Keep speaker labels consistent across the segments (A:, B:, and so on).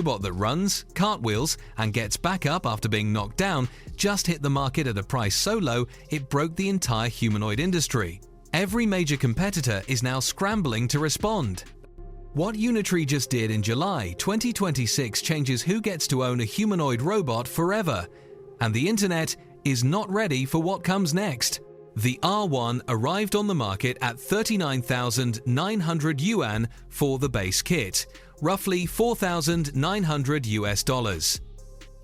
A: robot that runs, cartwheels, and gets back up after being knocked down just hit the market at a price so low it broke the entire humanoid industry. Every major competitor is now scrambling to respond. What Unitree just did in July 2026 changes who gets to own a humanoid robot forever, and the internet is not ready for what comes next. The R1 arrived on the market at 39,900 yuan for the base kit, roughly $4,900 US.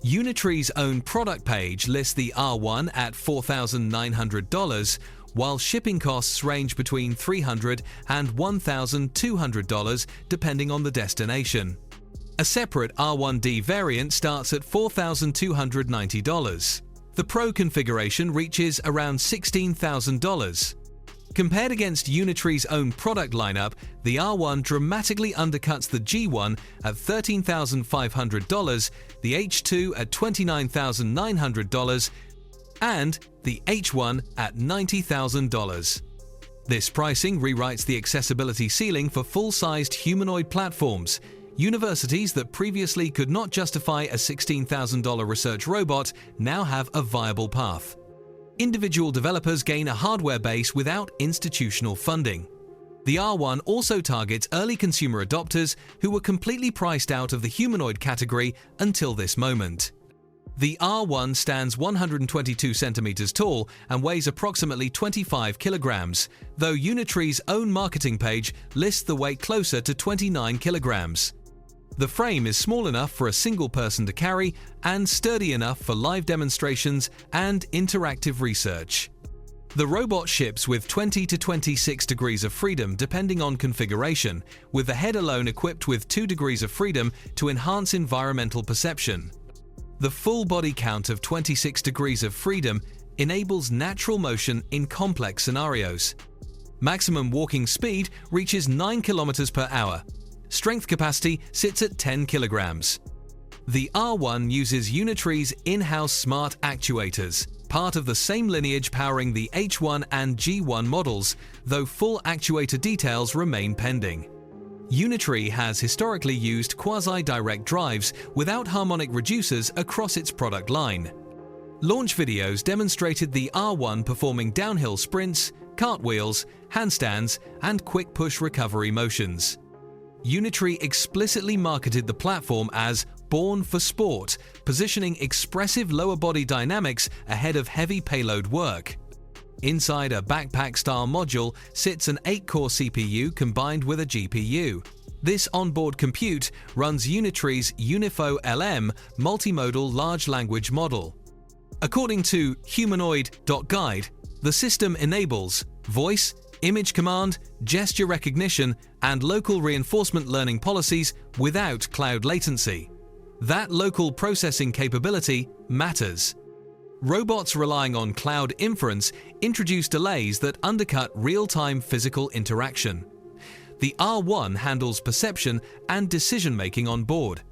A: Unitree's own product page lists the R1 at $4,900, while shipping costs range between $300 and $1,200 depending on the destination. A separate R1D variant starts at $4,290. The Pro configuration reaches around $16,000. Compared against Unitree's own product lineup, the R1 dramatically undercuts the G1 at $13,500, the H2 at $29,900, and the H1 at $90,000. This pricing rewrites the accessibility ceiling for full-sized humanoid platforms. Universities that previously could not justify a $16,000 research robot now have a viable path. Individual developers gain a hardware base without institutional funding. The R1 also targets early consumer adopters who were completely priced out of the humanoid category until this moment. The R1 stands 122 centimeters tall and weighs approximately 25 kilograms, though Unitree's own marketing page lists the weight closer to 29 kilograms. The frame is small enough for a single person to carry and sturdy enough for live demonstrations and interactive research. The robot ships with 20 to 26 degrees of freedom depending on configuration, with the head alone equipped with 2 degrees of freedom to enhance environmental perception. The full body count of 26 degrees of freedom enables natural motion in complex scenarios. Maximum walking speed reaches 9 km per hour. Strength capacity sits at 10 kilograms. The R1 uses Unitree's in-house smart actuators, part of the same lineage powering the H1 and G1 models, though full actuator details remain pending. Unitree has historically used quasi-direct drives without harmonic reducers across its product line. Launch videos demonstrated the R1 performing downhill sprints, cartwheels, handstands, and quick push recovery motions. Unitree explicitly marketed the platform as born for sport, positioning expressive lower body dynamics ahead of heavy payload work. Inside a backpack-style module sits an 8-core CPU combined with a GPU. This onboard compute runs Unitree's Unifo-LM multimodal large language model. According to Humanoid.guide, the system enables voice, image command, gesture recognition, and local reinforcement learning policies without cloud latency. That local processing capability matters. Robots relying on cloud inference introduce delays that undercut real-time physical interaction. The R1 handles perception and decision-making on board.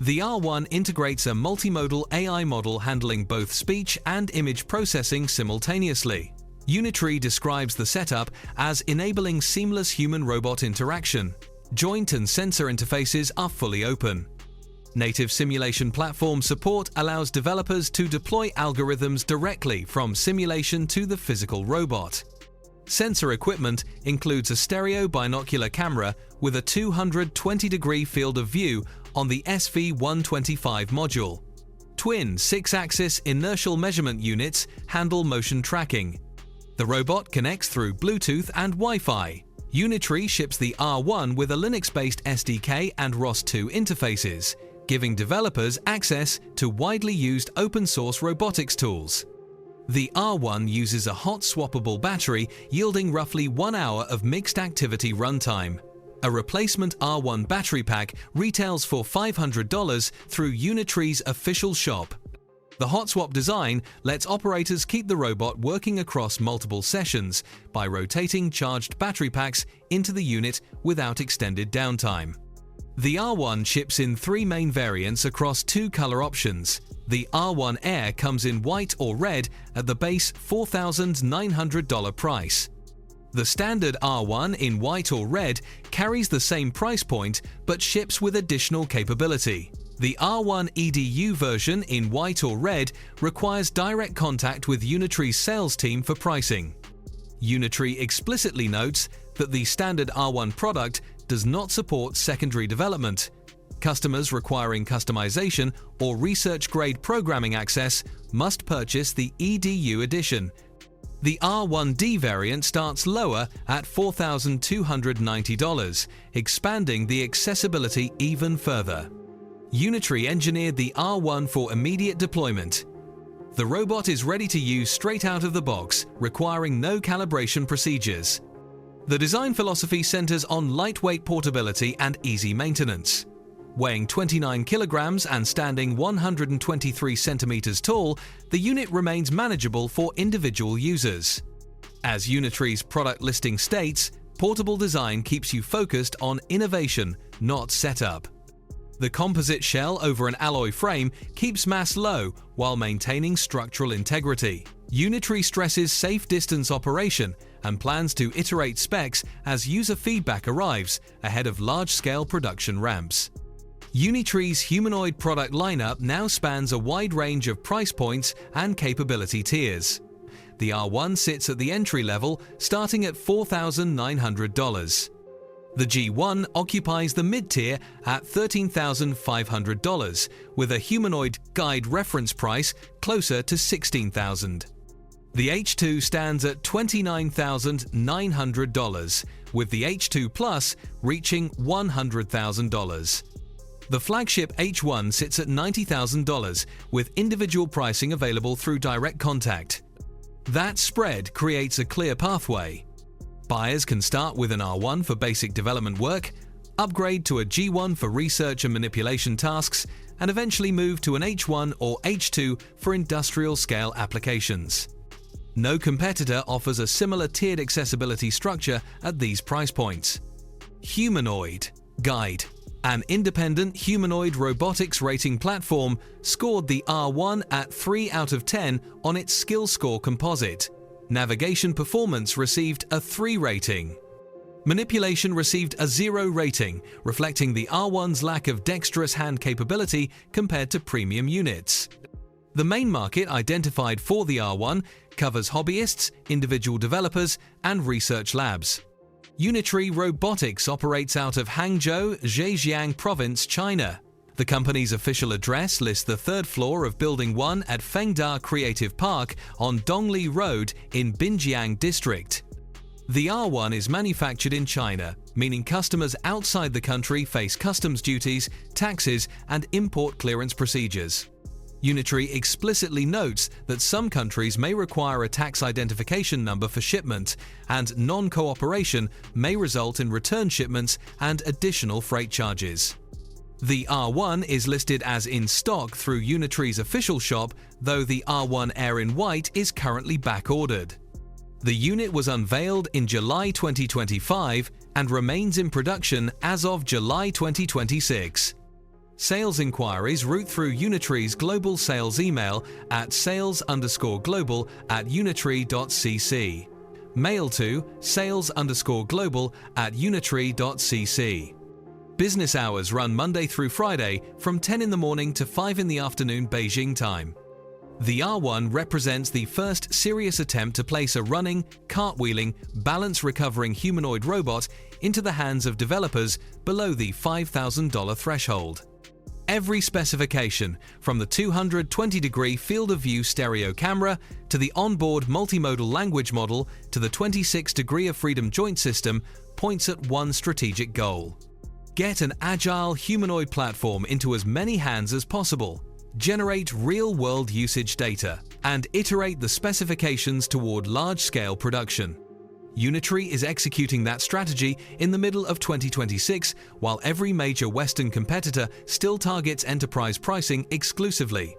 A: The R1 integrates a multimodal AI model handling both speech and image processing simultaneously. Unitree describes the setup as enabling seamless human-robot interaction. Joint and sensor interfaces are fully open. Native simulation platform support allows developers to deploy algorithms directly from simulation to the physical robot. Sensor equipment includes a stereo binocular camera with a 220-degree field of view on the SV125 module. Twin 6-axis inertial measurement units handle motion tracking. The robot connects through Bluetooth and Wi-Fi. Unitree ships the R1 with a Linux-based SDK and ROS2 interfaces, giving developers access to widely used open-source robotics tools. The R1 uses a hot swappable battery, yielding roughly 1 hour of mixed activity runtime. A replacement R1 battery pack retails for $500 through Unitree's official shop. The hot swap design lets operators keep the robot working across multiple sessions by rotating charged battery packs into the unit without extended downtime. The R1 ships in 3 main variants across 2 color options. The R1 Air comes in white or red at the base $4,900 price. The standard R1 in white or red carries the same price point but ships with additional capability. The R1 EDU version in white or red requires direct contact with Unitree's sales team for pricing. Unitree explicitly notes that the standard R1 product does not support secondary development. Customers requiring customization or research-grade programming access must purchase the EDU edition. The R1D variant starts lower at $4,290, expanding the accessibility even further. Unitree engineered the R1 for immediate deployment. The robot is ready to use straight out of the box, requiring no calibration procedures. The design philosophy centers on lightweight portability and easy maintenance. Weighing 29 kilograms and standing 123 centimeters tall, the unit remains manageable for individual users. As Unitree's product listing states, portable design keeps you focused on innovation, not setup. The composite shell over an alloy frame keeps mass low while maintaining structural integrity. Unitree stresses safe distance operation and plans to iterate specs as user feedback arrives ahead of large-scale production ramps. Unitree's Humanoid product lineup now spans a wide range of price points and capability tiers. The R1 sits at the entry level, starting at $4,900. The G1 occupies the mid-tier at $13,500, with a Humanoid guide reference price closer to $16,000. The H2 stands at $29,900, with the H2 Plus reaching $100,000. The flagship H1 sits at $90,000, with individual pricing available through direct contact. That spread creates a clear pathway. Buyers can start with an R1 for basic development work, upgrade to a G1 for research and manipulation tasks, and eventually move to an H1 or H2 for industrial-scale applications. No competitor offers a similar tiered accessibility structure at these price points. Humanoid Guide, an independent humanoid robotics rating platform, scored the R1 at 3 out of 10 on its skill score composite. Navigation performance received a 3 rating. Manipulation received a 0 rating, reflecting the R1's lack of dexterous hand capability compared to premium units. The main market identified for the R1 covers hobbyists, individual developers, and research labs. Unitree Robotics operates out of Hangzhou, Zhejiang Province, China. The company's official address lists the third floor of Building 1 at Fengda Creative Park on Dongli Road in Binjiang District. The R1 is manufactured in China, meaning customers outside the country face customs duties, taxes, and import clearance procedures. Unitree explicitly notes that some countries may require a tax identification number for shipment, and non-cooperation may result in return shipments and additional freight charges. The R1 is listed as in stock through Unitree's official shop, though the R1 Air in white is currently back-ordered. The unit was unveiled in July 2025 and remains in production as of July 2026. Sales inquiries route through Unitree's global sales email at sales_global@unitree.cc. Mail to sales_global@unitree.cc. Business hours run Monday through Friday from 10 in the morning to 5 in the afternoon Beijing time. The R1 represents the first serious attempt to place a running, cartwheeling, balance-recovering humanoid robot into the hands of developers below the $5,000 threshold. Every specification, from the 220-degree field of view stereo camera to the onboard multimodal language model to the 26-degree of freedom joint system, points at one strategic goal. Get an agile humanoid platform into as many hands as possible, generate real-world usage data, and iterate the specifications toward large-scale production. Unitree is executing that strategy in the middle of 2026, while every major Western competitor still targets enterprise pricing exclusively.